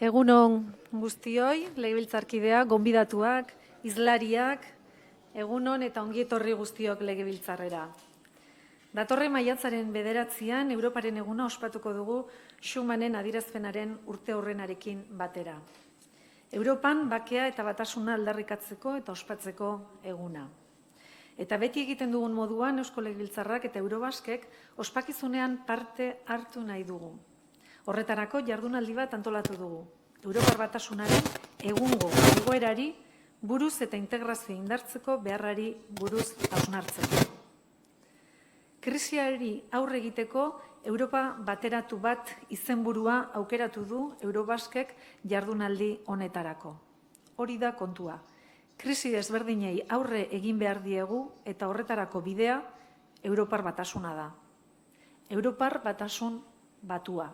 Egunon guztioi, legebiltzarkideak, gonbidatuak, hizlariak, egunon eta ongietorri guztiok legebiltzarrera. Datorren maiatzaren 9an Europaren eguna ospatuko dugu Schumanen adierazpenaren urteurrenarekin batera. Europan bakea eta batasuna aldarrikatzeko eta ospatzeko eguna. Eta beti egiten dugun moduan Eusko Legebiltzarrak eta Eurobaskek ospakizunean parte hartu nahi dugu. Horretarako jardunaldi bat antolatu dugu. Europar Batasunaren egungo egoerari buruz eta integrazio indartzeko beharrari buruz hausnartzeko. Krisiari aurre egiteko Europa bateratu bat izenburua aukeratu du Eurobaskek jardunaldi honetarako. Hori da kontua. Krisi desberdinei aurre egin behar diegu eta horretarako bidea Europar Batasuna da. Europar Batasun batua.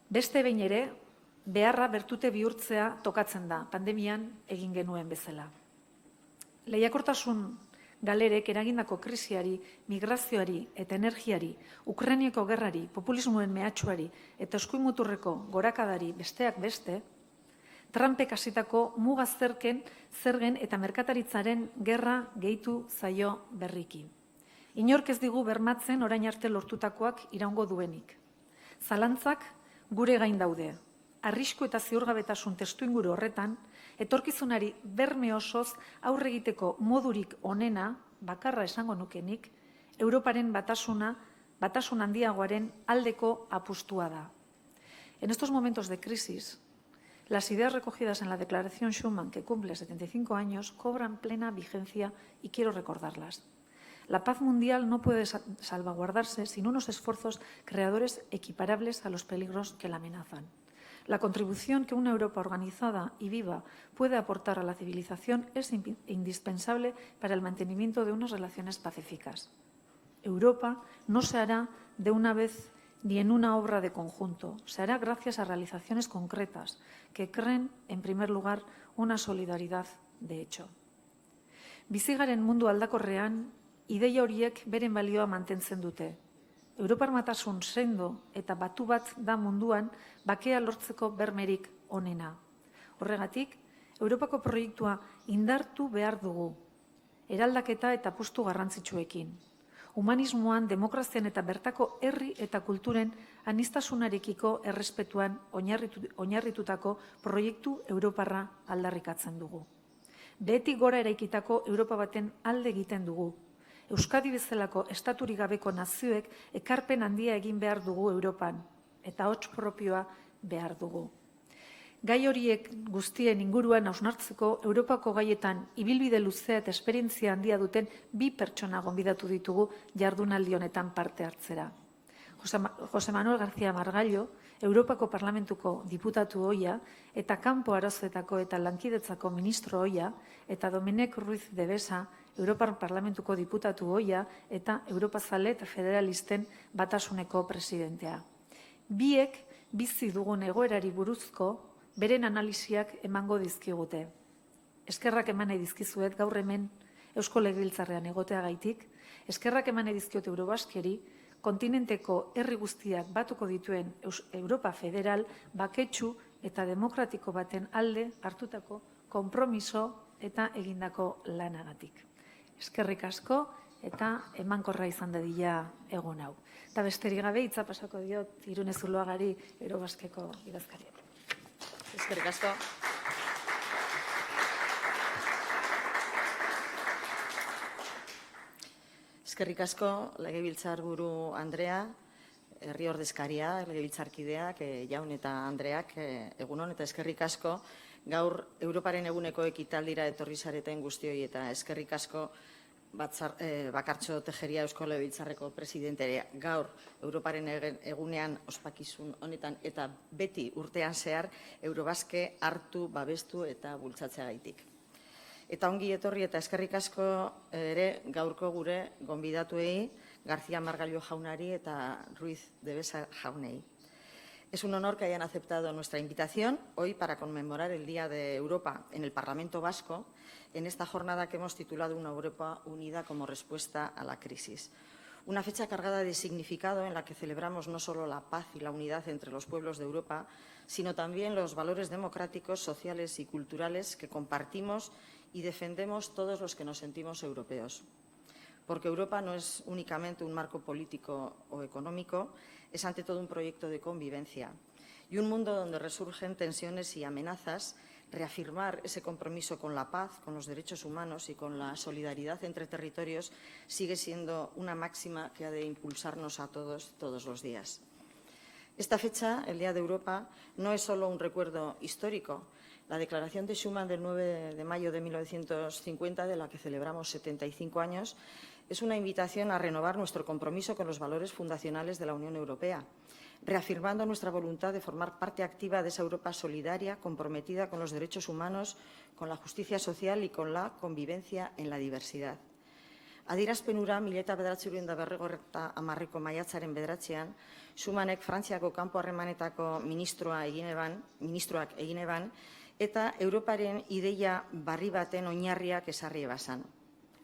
Beste behin ere, beharra bertute bihurtzea tokatzen da, pandemian egin genuen bezala. Lehiakortasun galerek eragindako krisiari, migrazioari eta energiari, Ukrainiako gerrari, populismoen mehatxuari eta eskuimuturreko gorakadari besteak beste, Trumpek hasitako muga zergen eta merkataritzaren gerra gehitu zaio berriki. Inork ez digu bermatzen orain arte lortutakoak iraungo duenik. Zalantzak gure gain daude. Arrisku eta ziurgabetasun testuinguru horretan, etorkizunari berme osoz aurre egiteko modurik onena, bakarra esango nukenik, Europaren batasun handiagoaren aldeko apustua da. En estos momentos de crisis, las ideas recogidas en la Declaración Schuman, que cumple 75 años, cobran plena vigencia y quiero recordarlas. La paz mundial no puede salvaguardarse sin unos esfuerzos creadores equiparables a los peligros que la amenazan. La contribución que una Europa organizada y viva puede aportar a la civilización es indispensable para el mantenimiento de unas relaciones pacíficas. Europa no se hará de una vez ni en una obra de conjunto, se hará gracias a realizaciones concretas que creen, en primer lugar, una solidaridad de hecho. Bizi garen mundu aldakorrean, ideia horiek beren balioa mantentzen dute. Europar Batasun sendo eta batu bat da munduan bakea lortzeko bermerik onena. Horregatik, Europako proiektua indartu behar dugu, eraldaketa eta apustu garrantzitsuekin. Humanismoan, demokrazian eta bertako herri eta kulturen aniztasunarekiko errespetuan oinarritutako proiektu Europarra aldarrikatzen dugu. Behetik gora eraikitako Europa baten alde egiten dugu. Euskadi bezalako estaturik gabeko nazioek ekarpen handia egin behar dugu Europan, eta hots propioa behar dugu. Gai horiek guztien inguruan hausnartzeko Europako gaietan ibilbide luzea eta esperientzia handia duten 2 pertsona gonbidatu ditugu jardunaldi honetan parte hartzera. Jose Manuel García Margallo, Europako Parlamentuko diputatu ohia eta kanpo arazoetako eta lankidetzako ministro ohia, eta Domènec Ruiz de Besa, Europar Parlamentuko diputatu ohia eta Europazale eta federalisten batasuneko presidentea. Biek bizi dugun egoerari buruzko beren analisiak emango dizkigute. Eskerrak eman nahi dizkizuet gaur hemen Eusko Legebiltzarrean egoteagaitik, eskerrak eman nahi dizkiot Eurobaskeri, kontinenteko herri guztiak batuko dituen Europa federal baketsu eta demokratiko baten alde hartutako konpromiso eta egindako lanagatik. Eskerrik asko eta emankorra izan dadila egun hau. Eta besterik gabe hitza pasako diot Irune Zuloagari Eurobaskeko idazkariari. Eskerrik asko. Eskerrik asko, Legebiltzarburu Andrea, herri ordezkaria, legebiltzarkideak, jaun eta Andreak, egunon eta eskerrik asko. Gaur Europaren eguneko ekitaldira etorri zareten guztioi eta eskerrik asko Bakartxo Tejeria Eusko Legebiltzarreko presidentea. Gaur Europaren egunean ospakizun honetan eta beti urtean zehar Eurobaske hartu, babestu eta bultzatzeagaitik. Eta ongi etorri eta eskerrik asko ere gaurko gure gonbidatuei, García Margallo jaunari eta Ruiz de Besa jaunei. Es un honor que hayan aceptado nuestra invitación hoy para conmemorar el Día de Europa en el Parlamento Vasco, en esta jornada que hemos titulado Una Europa unida como respuesta a la crisis. Una fecha cargada de significado en la que celebramos no solo la paz y la unidad entre los pueblos de Europa, sino también los valores democráticos, sociales y culturales que compartimos y defendemos todos los que nos sentimos europeos. Porque Europa no es únicamente un marco político o económico, es ante todo un proyecto de convivencia y un mundo donde resurgen tensiones y amenazas. Reafirmar ese compromiso con la paz, con los derechos humanos y con la solidaridad entre territorios sigue siendo una máxima que ha de impulsarnos a todos los días. Esta fecha, el Día de Europa, no es solo un recuerdo histórico. La Declaración de Schuman del 9 de mayo de 1950, de la que celebramos 75 años, es una invitación a renovar nuestro compromiso con los valores fundacionales de la Unión Europea, reafirmando nuestra voluntad de formar parte activa de esa Europa solidaria, comprometida con los derechos humanos, con la justicia social y con la convivencia en la diversidad. Adierazpen hura 1950 maiatzaren 9 Schumanek Frantziako kanpo harremanetako ministroak egin eban, eta Europaren ideia barri baten oinarriak ezarri ebazan.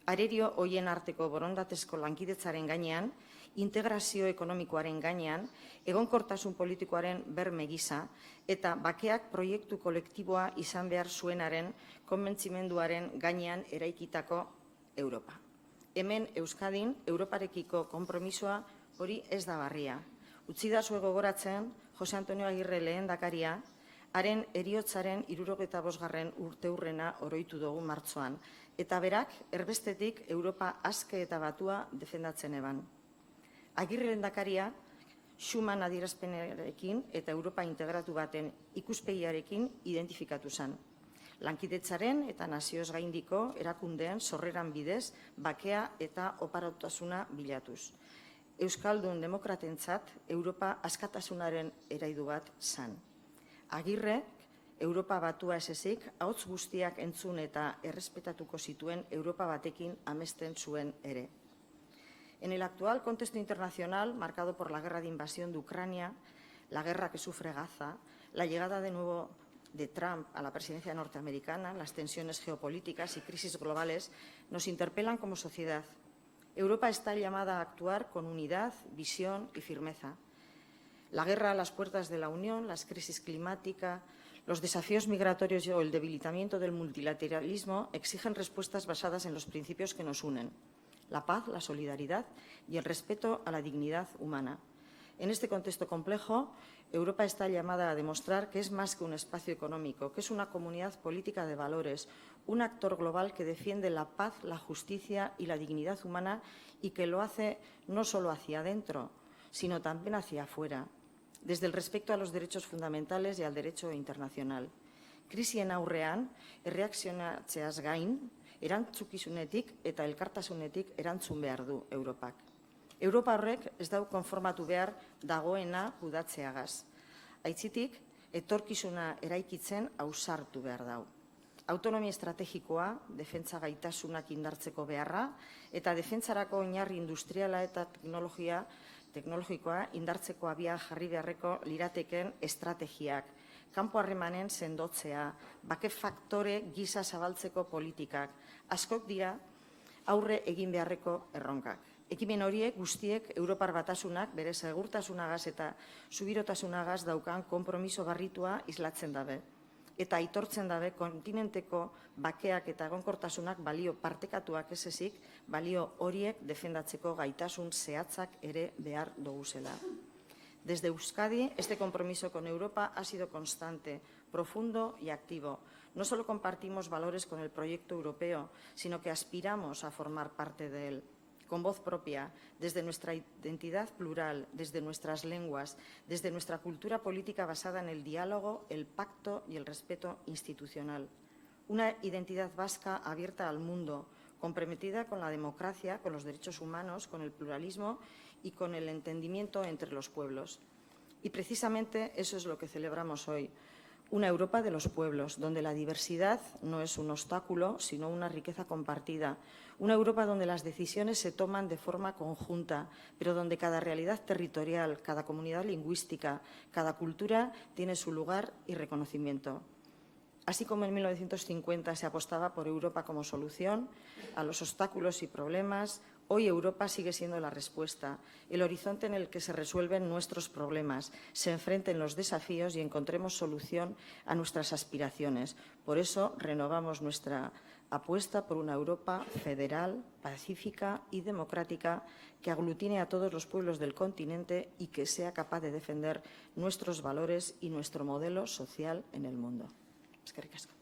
Arerio hoien arteko borondatezko lankidetzaren gainean, integrazio ekonomikoaren gainean, egonkortasun politikoaren berme gisa eta bakeak proiektu kolektiboa izan behar zuenaren konbentzimenduaren gainean eraikitako Europa. Hemen Euskadin, Europarekiko konpromisoa hori ez da barria. Utzidazue gogoratzen, Jose Antonio Agirre lehendakaria, haren heriotzaren 75. urteurrena oroitu dugu martzoan, eta berak erbestetik Europa aske eta batua defendatzen eban. Agirre lehendakaria, Schuman adierazpenarekin eta Europa integratu baten ikuspegiarekin identifikatu zen. Lankidetzaren eta nazioz gaindiko erakundeen sorreran bidez bakea eta oparotasuna bilatuz. Euskaldun demokratentzat Europa askatasunaren eraidu bat zen. Agirre, Europa batua ez ezik, ahots guztiak entzun eta errespetatuko zituen Europa batekin amesten zuen ere. En el actual contexto internacional, marcado por la guerra de invasión de Ucrania, la guerra que sufre Gaza, la llegada de nuevo de Trump a la presidencia norteamericana, las tensiones geopolíticas y crisis globales nos interpelan como sociedad. Europa está llamada a actuar con unidad, visión y firmeza. La guerra a las puertas de la Unión, la crisis climática, los desafíos migratorios o el debilitamiento del multilateralismo exigen respuestas basadas en los principios que nos unen: la paz, la solidaridad y el respeto a la dignidad humana. En este contexto complejo, Europa está llamada a demostrar que es más que un espacio económico, que es una comunidad política de valores, un actor global que defiende la paz, la justicia y la dignidad humana y que lo hace no solo hacia adentro, sino también hacia afuera, desde el respeto a los derechos fundamentales y al derecho internacional. Krisien aurrean, erreakzionatzeaz gain, erantzukizunetik eta elkartasunetik erantzun behar du Europak. Europa horrek ez dau konformatu behar dagoena kudatzeagaz. Aitzitik, etorkizuna eraikitzen ausartu behar dau. Autonomia estrategikoa, defentsa gaitasunak indartzeko beharra, eta defentsarako oinarri industriala eta teknologikoa indartzeko abia jarri beharreko lirateken estrategiak, kanpo harremanen sendotzea, bake faktore gisa zabaltzeko politikak, askok dira aurre egin beharreko erronkak. Ekimen horiek guztiek Europar Batasunak bere segurtasunagaz eta subirotasunagaz daukan konpromiso garritua islatzen dabe. Eta aitortzen dabe kontinenteko bakeak eta egonkortasunak balio partekatuak ez ezik, balio horiek defendatzeko gaitasun zehatzak ere behar doguzela. Desde Euskadi, este compromiso con Europa ha sido constante, profundo y activo. No solo compartimos valores con el proyecto europeo, sino que aspiramos a formar parte de él, con voz propia, desde nuestra identidad plural, desde nuestras lenguas, desde nuestra cultura política basada en el diálogo, el pacto y el respeto institucional. Una identidad vasca abierta al mundo, comprometida con la democracia, con los derechos humanos, con el pluralismo y con el entendimiento entre los pueblos. Y precisamente eso es lo que celebramos hoy. Una Europa de los pueblos, donde la diversidad no es un obstáculo, sino una riqueza compartida. Una Europa donde las decisiones se toman de forma conjunta, pero donde cada realidad territorial, cada comunidad lingüística, cada cultura tiene su lugar y reconocimiento. Así como en 1950 se apostaba por Europa como solución a los obstáculos y problemas, Hoy Europa sigue siendo la respuesta, el horizonte en el que se resuelven nuestros problemas, se enfrenten los desafíos y encontremos solución a nuestras aspiraciones. Por eso renovamos nuestra apuesta por una Europa federal, pacífica y democrática que aglutine a todos los pueblos del continente y que sea capaz de defender nuestros valores y nuestro modelo social en el mundo. Eskerrik asko.